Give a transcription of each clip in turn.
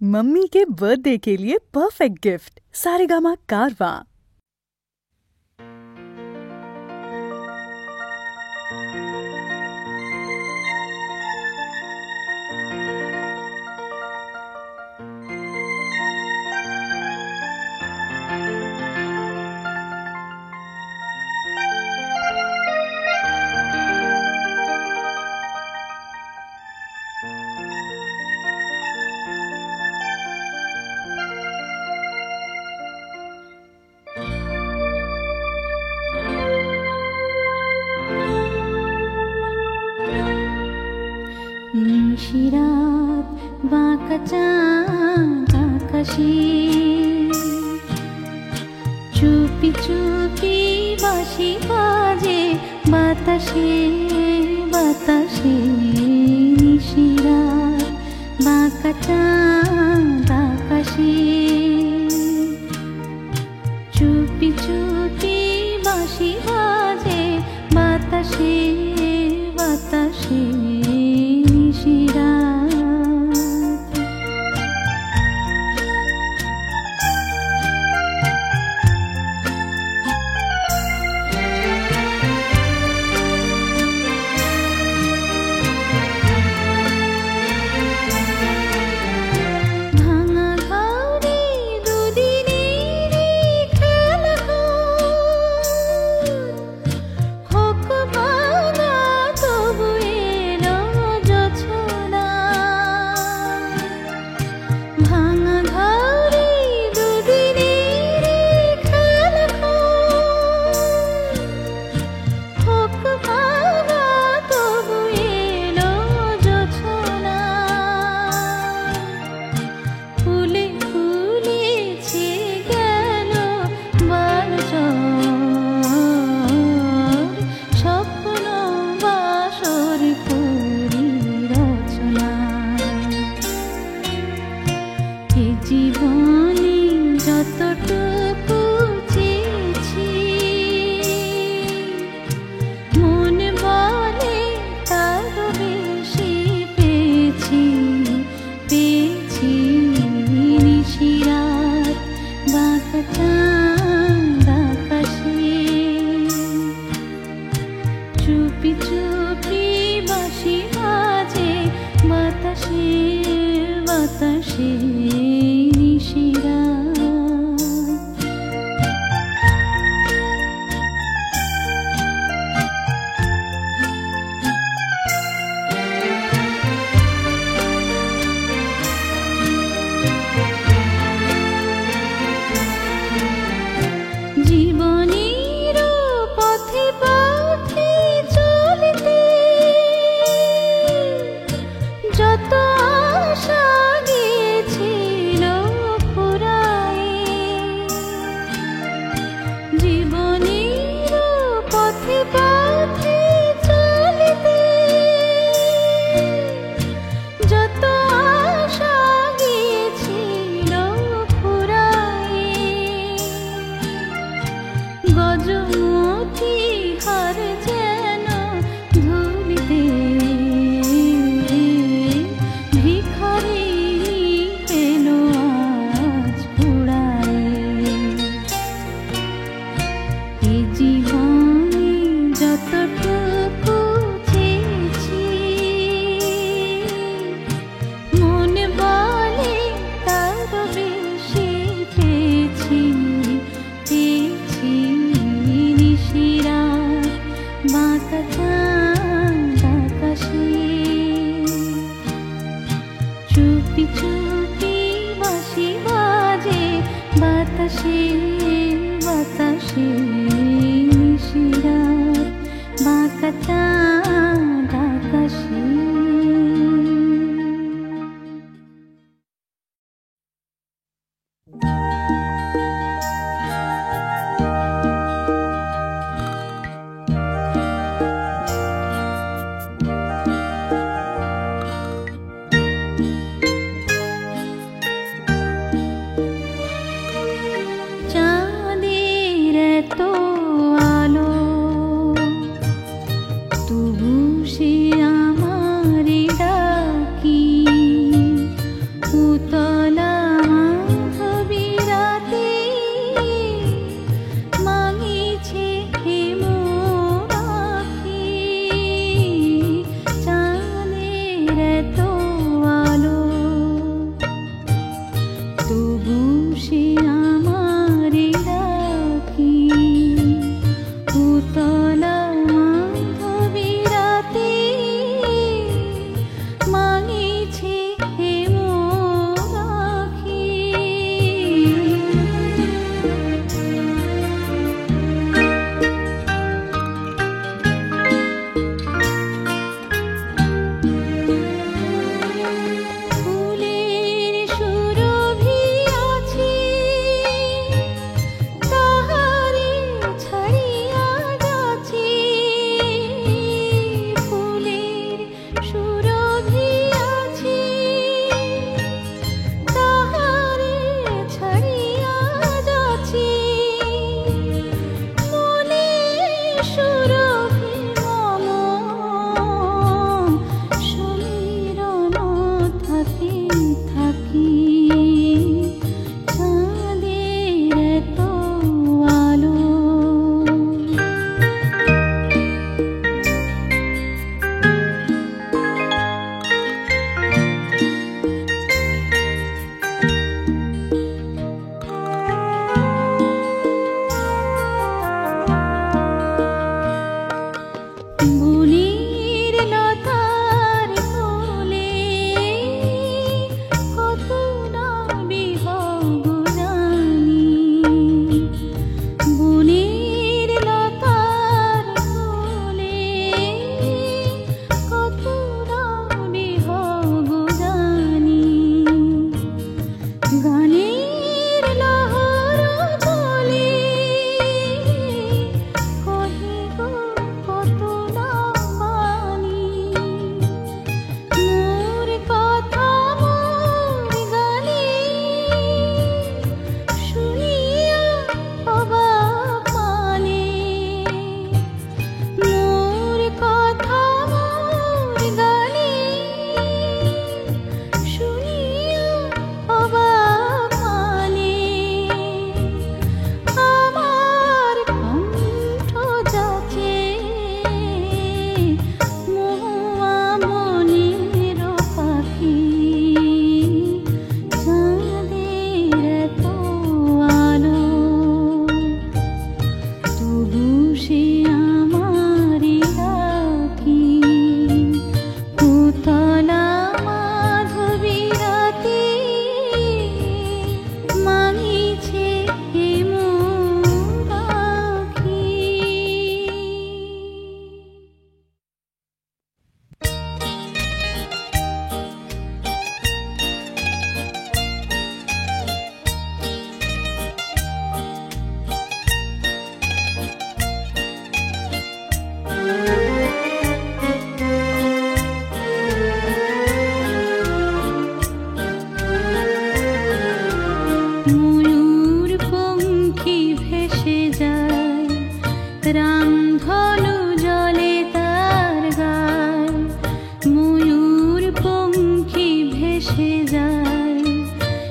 Mummy के birthday के लिए परफेक्ट गिफ्ट सारेगामा कारवां। নিশিরাত বাঁকা চাঁদ আকাশে চুপি চুপি বাঁশি বাজে বাতাসে বাতাসে। নিশিরাত বাঁকা চাঁদ আকাশে চুপি চুপি বাঁশি বাজে বাতাসে বাতাসে। চুপি চুপি বাঁশি বাজে বাতাসে বাতাসে। নিশিরাত গজমতি হার যেন ধুলিতে ভিখারি পেল আজ উড়ায়। এ জীবনে যতটুকু চেয়েছি মনে বলে তার বেশি পেয়েছি পেয়েছি। নিশিরাত বাঁকা চাঁদ আকাশে চুপি চুপি বাঁশি বাজে বাতাসে বাতাসে। নিশিরাত বাঁকা চাঁদ আকাশে। চাঁদের এতো আলো তবু সে আমার ডাকি উতলা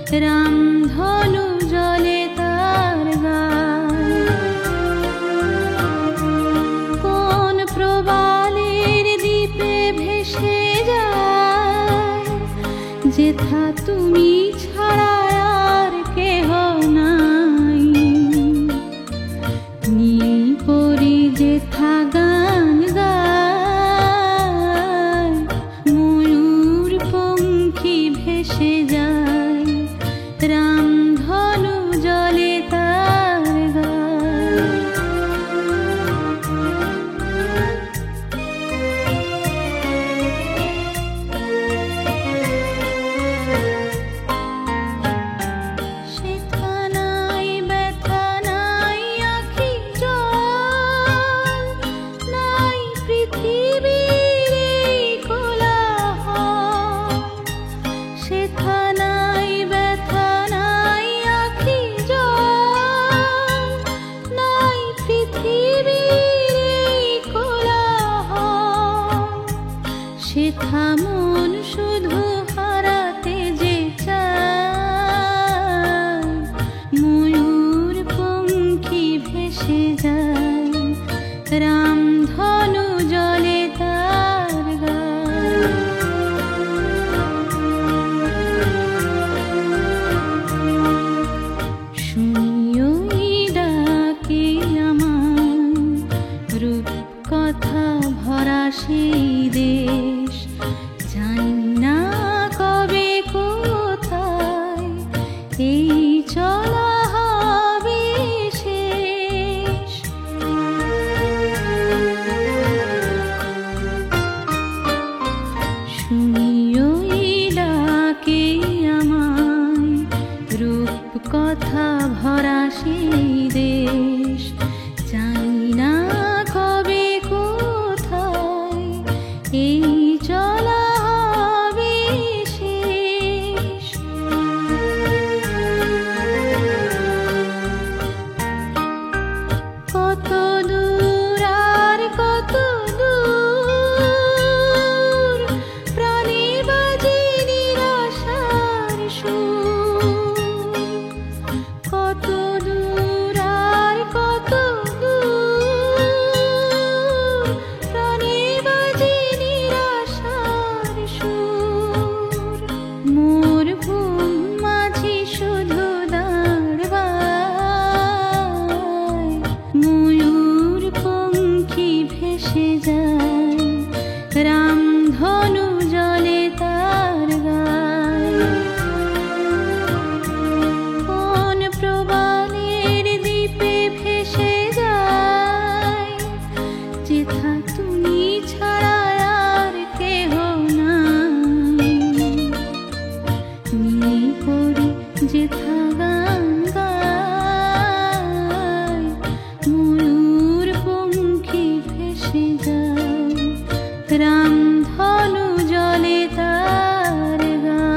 রামধনু জলে তার গায়। কোন প্রবালের দ্বীপে ভেসে যায়, যেথা তুমি ছাড়া আর কেহ নাই। নীল পরি যেথা গান গায়, ময়ূর পঙ্খী ভেসে যায়, রামধনু জলে তার গায়। সেথা নাই ব্যথা নাই আঁখি জল, নাই পৃথিবীর এই কোলাহল। সেথা নাই ব্যথা নাই আঁখি জল, নাই পৃথিবীর এই কোলাহল। সেথা মন শুধু হারাতে যে চায়, ময়ূর পঙ্খী ভেসে যায়, রামধনু জলে তার গায়। শুনিও এই ডাকে আমার, রূপ কথা ভরা সেই দেশ। জানি না কবে কোথায় এই চলা হবে শেষ। শুনিও এই ডাকে আমায়, রূপ কথা ভরা সেই দেশ। জানি না কবে কোথায় এই চলা হবে শেষ। কত দূর আর কত দূর, প্রাণে বাজে নিরাশার সুর। কত দূর আর কত দূর, প্রাণে বাজে নিরাশার সুর। মোর ঘুম মাঝি শুধু দাঁড়বায়, ময়ূর পঙ্খী ভেসে যায়, রামধনু জলে তার গায়। কোন প্রবালের দ্বীপে ভেসে যায়, যেথা তুমি ছাড়া আর কেহ নাই। নীল পরি যেথা গান গায়, ময়ূর পঙ্খী ভেসে যায়, রামধনু জলে তার গায়।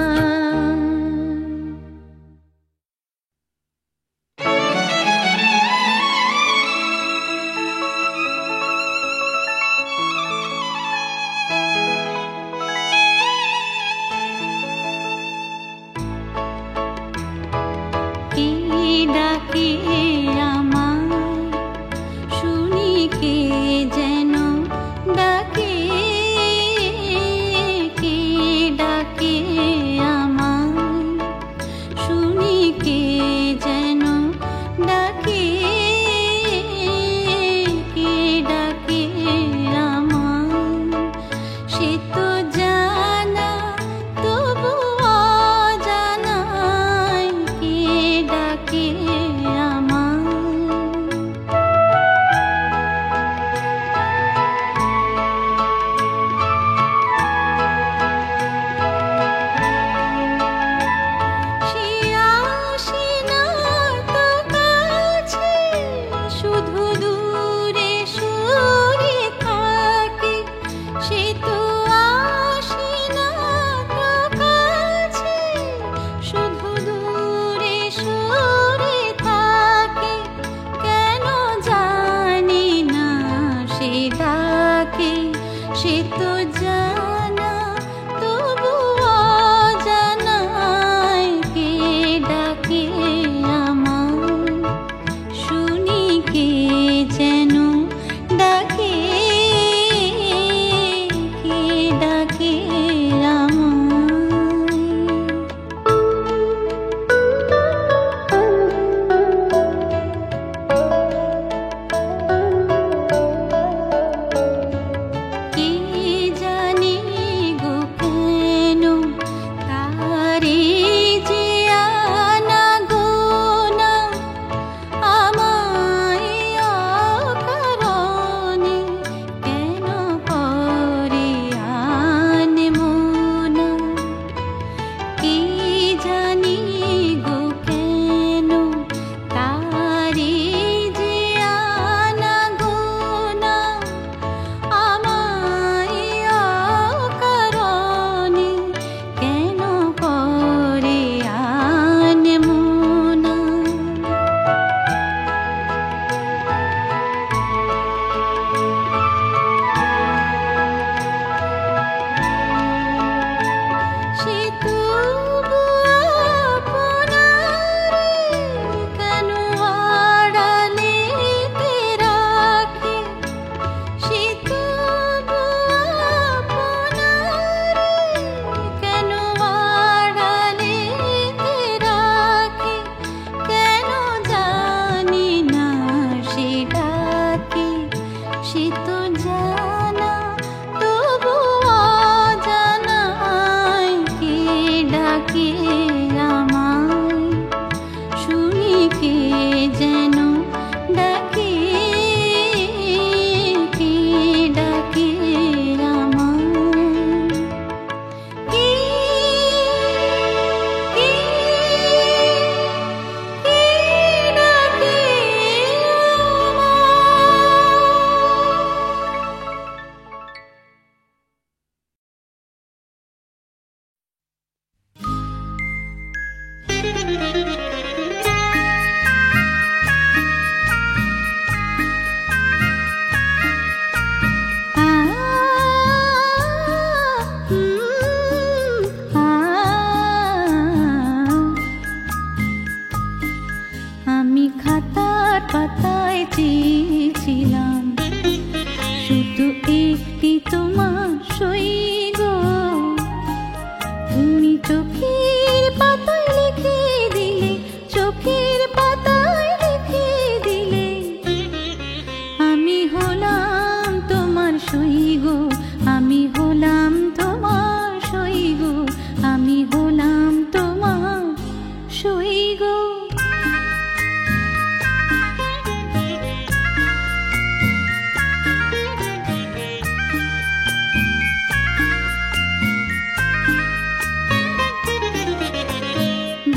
কে ডাকে আমায়, শুনি কে যেন ডাকে। কে ডাকে আমায়, শুনি কে যেন ডাকে। কে ডাকে আমায়, সে তো জানা তবু অজানায়। কে ডাকে আমায়।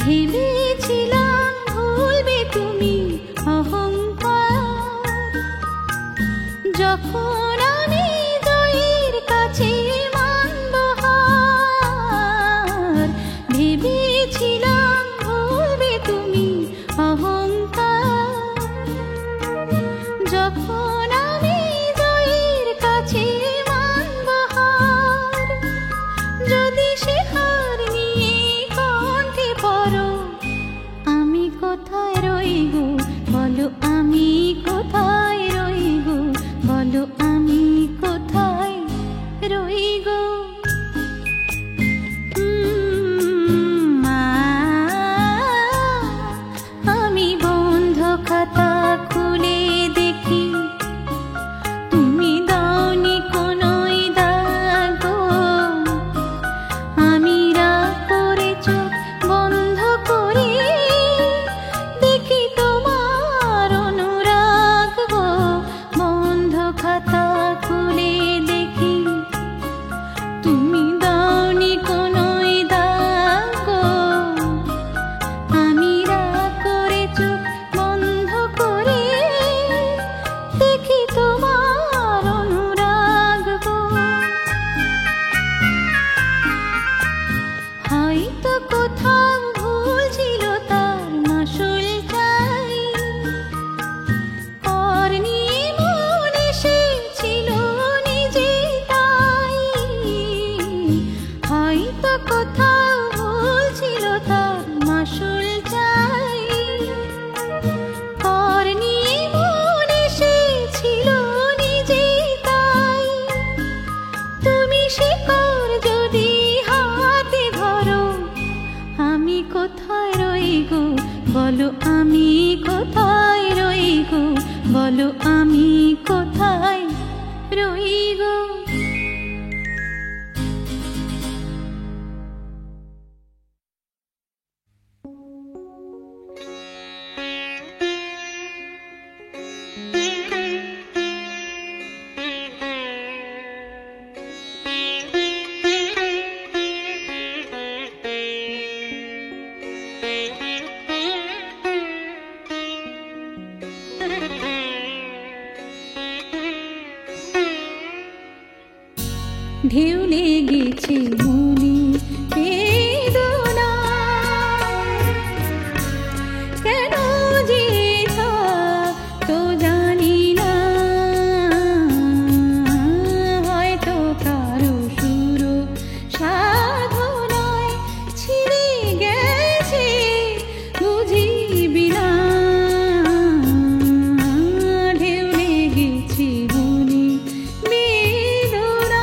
ভেবেছিলাম ভুলবে তুমি অহংকার, যখন আমি জয়ের কাছে মানব হার। ভেবেছিলাম ভুলবে তুমি অহংকার, যখন আমি জয়ের কাছে মানব হার। যদি সে হার নিয়ে কণ্ঠে পড়ো, আমি কোথায় রইব বলো, আমি কোথায় রইব বলো, আমি কোথায় রইব। আমি বন্ধ খাতা খুলে দেখি, তুমি দাওনি কোনোই দাগ গো। আমি রাগ করে চোখ বন্ধ করে দেখি তোমার অনুরাগ গো। বন্ধ খাতা খুলে দেখি, তুমি দাওনি কোনোই দাগ গো। আমি রাগ করে চোখ বন্ধ করে দেখি তোমার অনুরাগ গো। হয়তো কোথাও ভুল ছিল, তার মাসুল চাই। কর নিয়ে মন এসেছিল নিজে তাই। হয়তো কোথাও ভুল ছিল, তার মাসুল চাই। কর নিয়ে মন এসেছিল নিজে তাই। তুমি সে কর যদি হাতে ধরো, আমি কোথায় রইব বলো, আমি কোথায় রইব বলো, আমি কোথায় রইব। ঢেউ লেগেছে মনে বেদনা, কেন যে তা তো জানি না। হয়তো কারো সুর সাধনায় ছিঁড়ে গেছে বুঝিবি না। ঢেউ লেগেছে মনে বেদনা।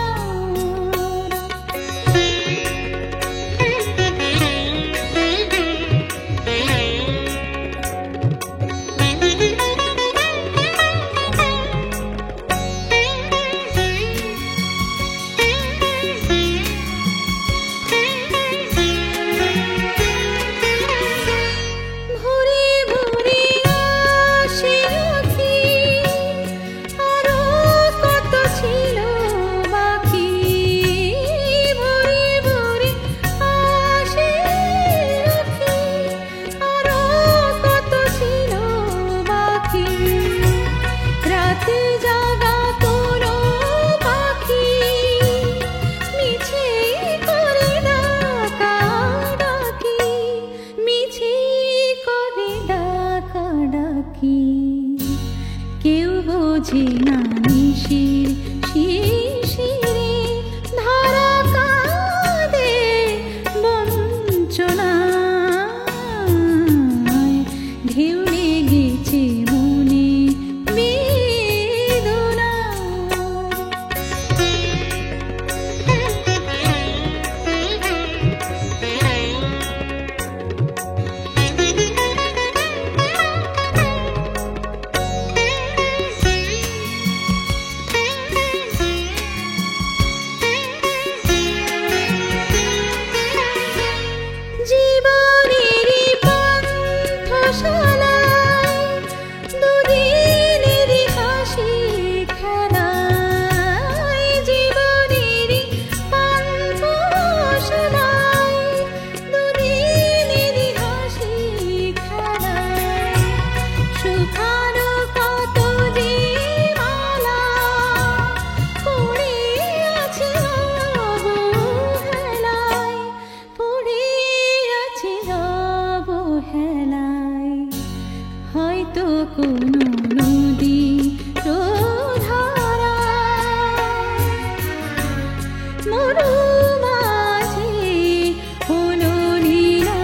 ভোরে ভোরে আসে আঁখি, আরো কত ছিল বাকি। ভোরে ভোরে আসে আঁখি, আরো কত ছিল বাকি। রাতে জাগা কোনো পাখি মিছে করে ডাকাডাকি, মিছে করে ডাকাডাকি। কেউ বোঝে না নিশির শিশিরে ধারা কাঁদে বঞ্চনায়। ঢেউ লেগেছে মনে বেদনা। হয়তো কোনো নদী ধারা মরু মাঝে হলো লীলা,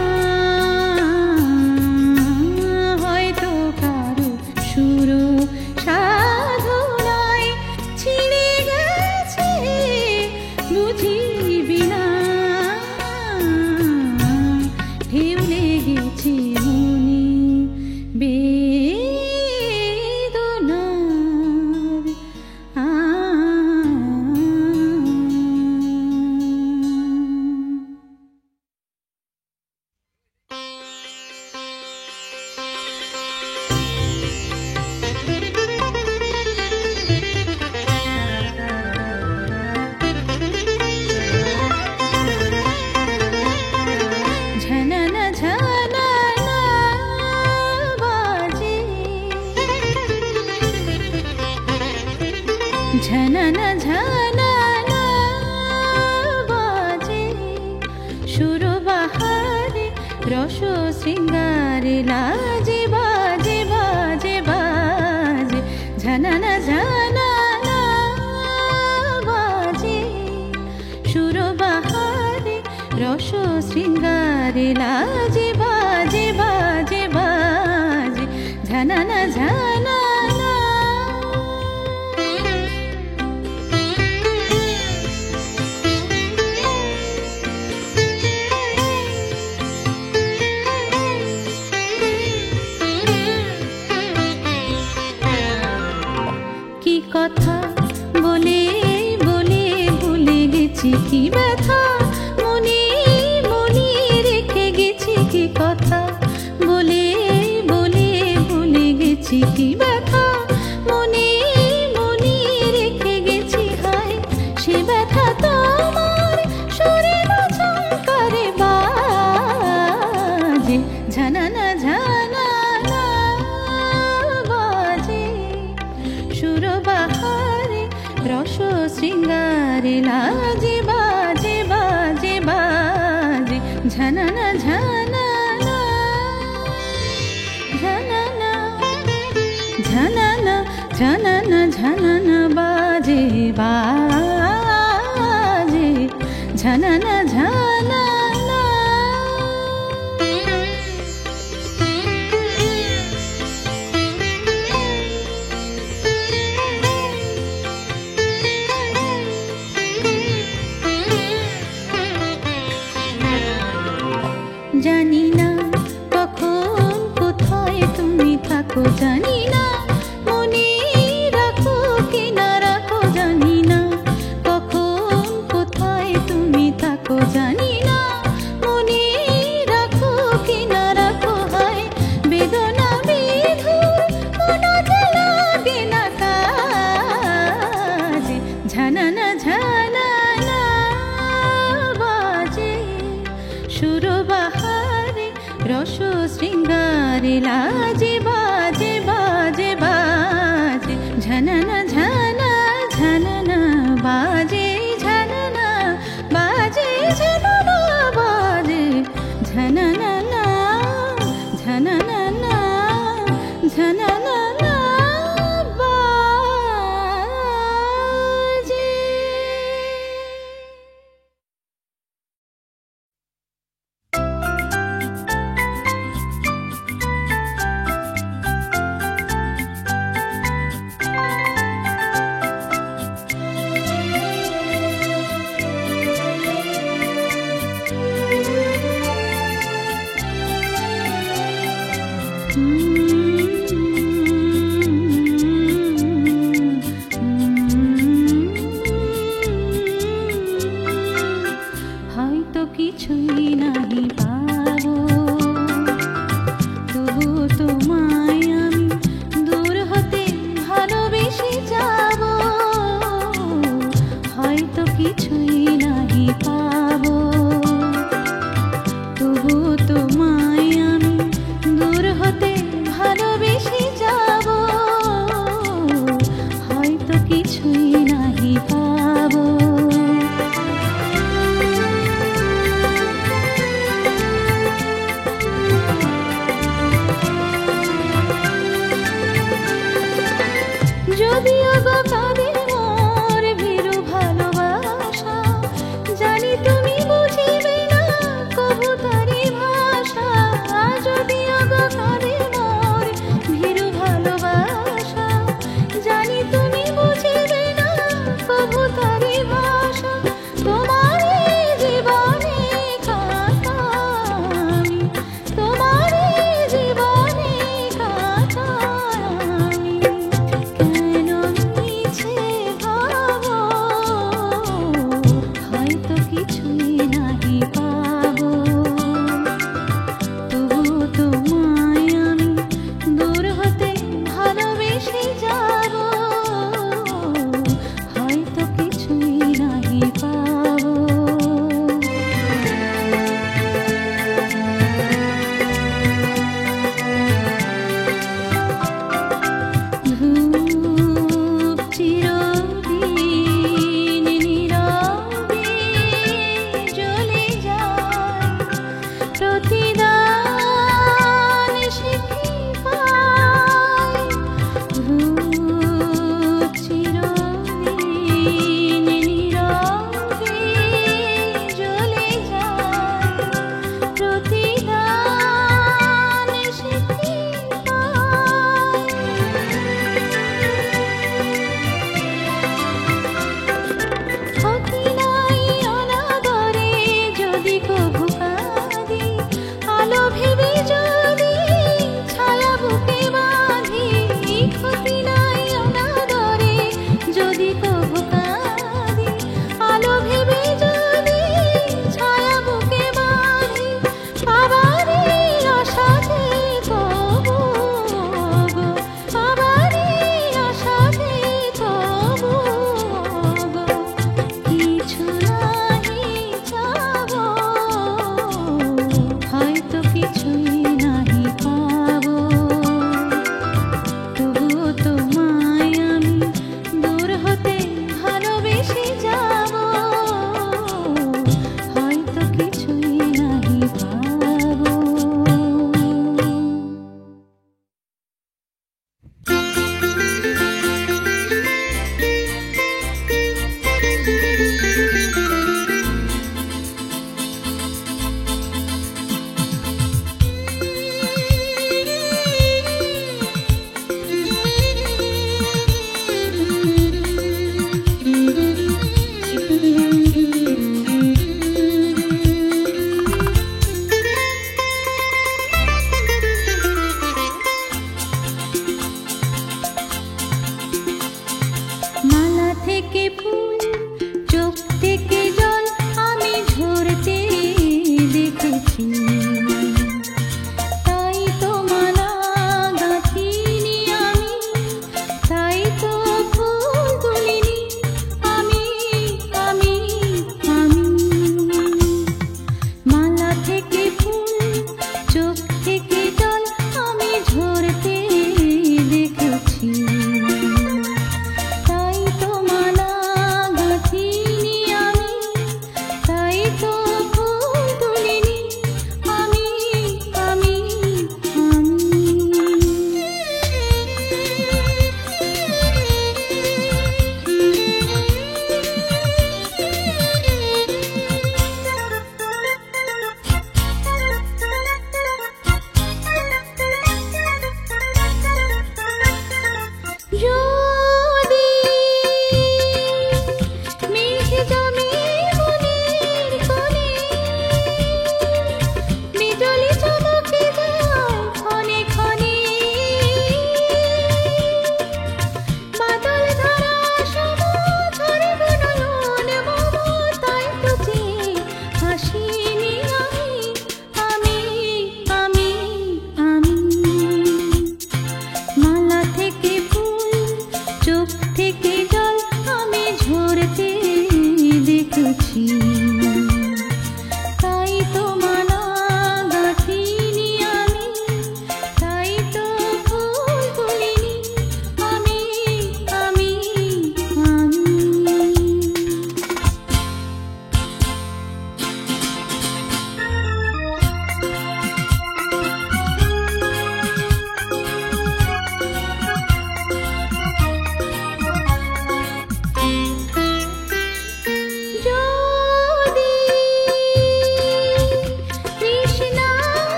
হয়তো কারো সুর সাধনায় ছিঁড়ে গেছে বুঝিবি না, ঢেউ লেগেছে মনে বেদনার ঝননা ঝননা বাজে, ঝননা ঝননা বাজে, সুর বাহারে রস শৃঙ্গারে লাজে বাজে বাজে বাজে, ঝননা ঝননা বাজে, সুর বাহারে রস শৃঙ্গারে লাজে বাজে বাজে বাজে, ঝননা ঝননা। কি কথা বলে বলে ভুলে গেছি, কি ব্যথা মনে মনে রেখে গেছি, কি কথা বলে বলে ভুলে গেছি, কি ব্যথা মনে মনে রেখে গেছি, হায় সে ব্যথা তোমার শরীর ঝংকারে বাজে, ঝননা ঝননা বাজে, সুর বাহারে রস শৃঙ্গারে লাজে বাজে বাজে বাজে, ঝননা ঝননা ঝননা ঝননা ঝননা ঝননা বাজে বাজে, ঝননা ঝননা। জানি না কখন কোথায় তুমি থাকো, জানি না মনে রাখো কি না রাখো, জানি না কখন কোথায় তুমি থাকো, জানি না মনে রাখো কি না রাখো, হায় বেদনা বিধুর কোনো লাগে না কাজে, ঝননা ঝননা বাজে, সুর বাহারে রস শৃঙ্গারে লাজে বাজে বাজে বাজে, ঝননা ঝননা ঝননা বাজে, ঝননা বাজে ঝননা বাজে, ঝননা ঝননা ঝননা বাজে। হয়তো কিছুই নাহি পাবো, তবু তোমায় আমি দূর হতে ভালোবেসে যাব, হয়তো কিছুই নাহি পাবো, তবু তোমায় আমি দূর হতে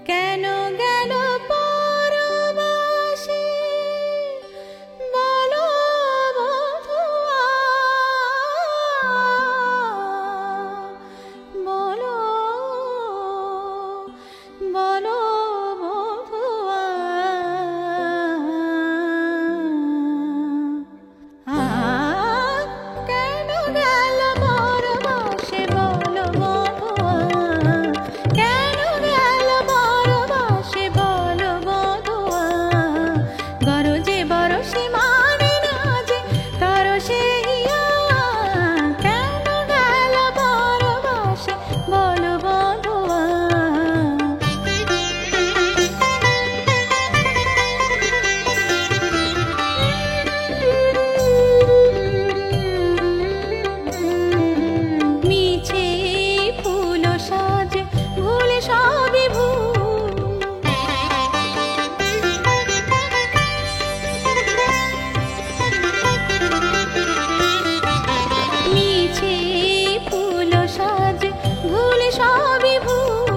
কেন গেল পরবাসে বলো বধুয়া, বলো বলো বধুয়া। কেন গেল পরবাসে বলো বধুয়া, কেন গেল পরবাসে বলো বধুয়া। গরজে বরষে মানে না যে তরসে হিয়া, কেন গেল পরবাসে বলো বধুয়া। মিছে ফুল সাজ ভুলে সবই ভুল, মিছে ফুল সাজ ভুলে সবই ভুল।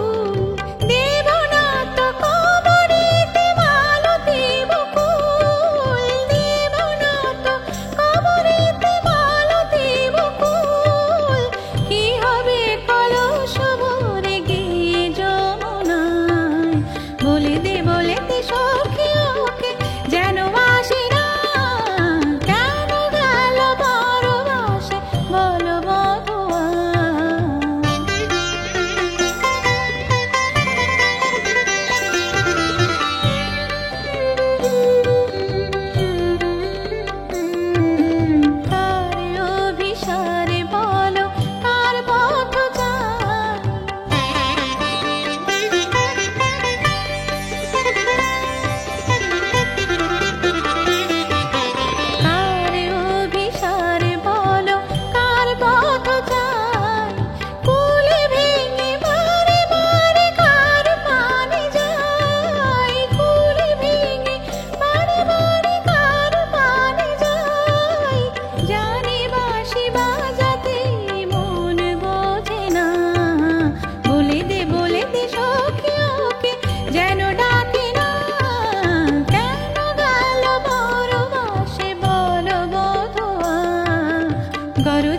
দেব না তো কবরেতে মালতী বকুল, দেব না তো কবরেতে মালতী বকুল। কি হবে কলস ভরে গিয়ে যমুনায়, বলে দে সখী ওকে যেন আসে না। কেন গেল পরবাসে বলো বধুয়া। কার অভিসারে বলো কার পথ চাই, কার অভিসারে বলো কার পথ চাই। কুলে ভেঙে বারে বারে কার পানে যাই, কুলে ভেঙে বারে বারে কার পানে যাই। জানি বাঁশি বাজাতে মন বোঝে না, বলে দে সখী ওকে যেন ডাকে না। কেন গেল পরবাসে বলো বধুয়া। গরজে